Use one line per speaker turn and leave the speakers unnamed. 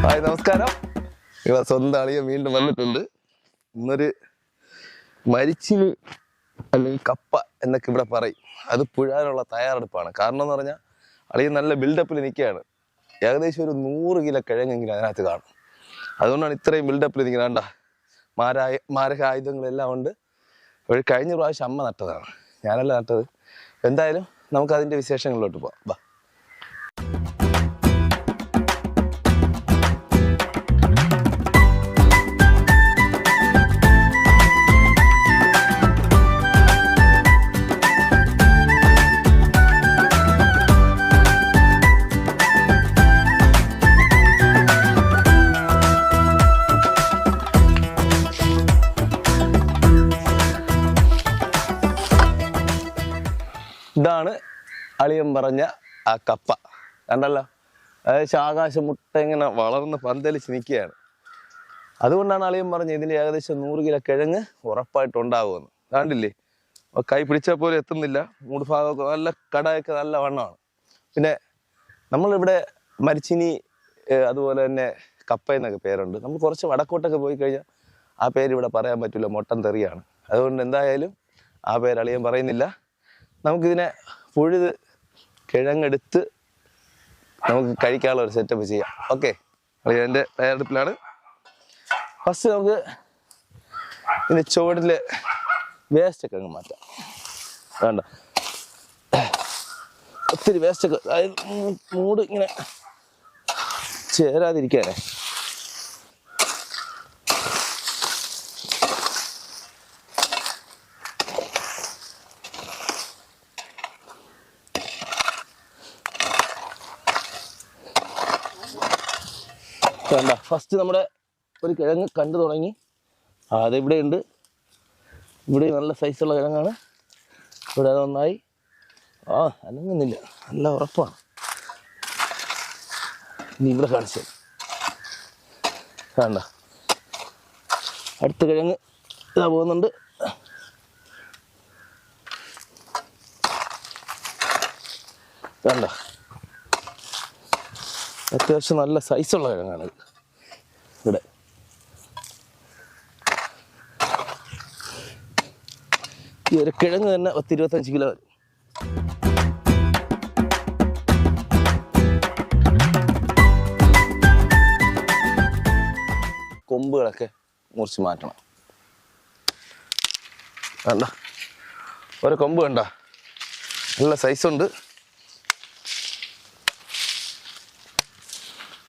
Hi നമസ്കാരം. ഇവ സ്വന്തം അളിയൻ വീണ്ടും വന്നിട്ടുണ്ട്. ഇന്നൊരു മരിച്ചിന് അല്ലെങ്കിൽ കപ്പ എന്നൊക്കെ ഇവിടെ പറയും, അത് പുഴാനുള്ള തയ്യാറെടുപ്പാണ്. കാരണം എന്ന് പറഞ്ഞാൽ അളിയൻ നല്ല ബിൽഡപ്പിൽ നിൽക്കുകയാണ്. ഏകദേശം ഒരു 100 കിലോ കിഴങ്ങെങ്കിലും അതിനകത്ത് കാണും. അതുകൊണ്ടാണ് ഇത്രയും ബിൽഡപ്പിൽ നിൽക്കുന്നത്. കണ്ട മാരക ആയുധങ്ങളെല്ലാം ഉണ്ട്. ഒരു കഴിഞ്ഞ പ്രാവശ്യം അമ്മ നട്ടതാണ്, ഞാനല്ല നട്ടത്. എന്തായാലും നമുക്ക് അതിൻ്റെ വിശേഷങ്ങളിലോട്ട് പോവാം. ബാ. ഇതാണ് അളിയൻ പറഞ്ഞ ആ കപ്പ. കണ്ടല്ലോ, അതായത് ആകാശമുട്ട ഇങ്ങനെ വളർന്ന് പന്തലിച്ച് നിൽക്കുകയാണ്. അതുകൊണ്ടാണ് അളിയൻ പറഞ്ഞത് ഇതിൻ്റെ ഏകദേശം 100 കിലോ കിഴങ്ങ് ഉറപ്പായിട്ടുണ്ടാകുമെന്ന്. കണ്ടില്ലേ, കൈ പിടിച്ചാൽ പോലും എത്തുന്നില്ല. മൂട് ഭാഗമൊക്കെ നല്ല കടയൊക്കെ നല്ല വണ്ണമാണ്. പിന്നെ നമ്മളിവിടെ മരിച്ചിനി, അതുപോലെ തന്നെ കപ്പ എന്നൊക്കെ പേരുണ്ട്. നമ്മൾ കുറച്ച് വടക്കോട്ടൊക്കെ പോയി കഴിഞ്ഞാൽ ആ പേര് ഇവിടെ പറയാൻ പറ്റില്ല, മൊട്ടൻ തെറിയാണ്. അതുകൊണ്ട് എന്തായാലും ആ പേര് അളിയൻ പറയുന്നില്ല. നമുക്കിതിനെ പുഴുത് കിഴങ്ങെടുത്ത് നമുക്ക് കഴിക്കാനുള്ള ഒരു സെറ്റപ്പ് ചെയ്യാം. ഓക്കെ, അതിൻ്റെ തയ്യാറെടുപ്പിലാണ്. ഫസ്റ്റ് നമുക്ക് ഇതിൻ്റെ ചുവട്ടിൽ വേസ്റ്റൊക്കെ അങ്ങ് മാറ്റാം. വേണ്ട, ഒത്തിരി വേസ്റ്റൊക്കെ, അതായത് മൂട് ഇങ്ങനെ ചേരാതിരിക്കാനേ. വേണ്ട, ഫസ്റ്റ് നമ്മുടെ ഒരു കിഴങ്ങ് കണ്ടു തുടങ്ങി. അതെവിടെയുണ്ട്, ഇവിടെ നല്ല സൈസുള്ള കിഴങ്ങാണ്. ഇവിടെ അതൊന്നായി. അനങ്ങുന്നില്ല, നല്ല ഉറപ്പാണ്. ഇനി ഇവിടെ കാണിച്ചു. വേണ്ട, അടുത്ത കിഴങ്ങ് ഇതാ പോകുന്നുണ്ട്. വേണ്ട, അത്യാവശ്യം നല്ല സൈസുള്ള കിഴങ്ങാണ് ഇവിടെ. ഈ ഒരു കിഴങ്ങ് തന്നെ 10-25 കിലോ വരും. കൊമ്പുകളൊക്കെ മുറിച്ച് മാറ്റണം. വേണ്ട, ഒരു കൊമ്പ് കണ്ട നല്ല സൈസുണ്ട്.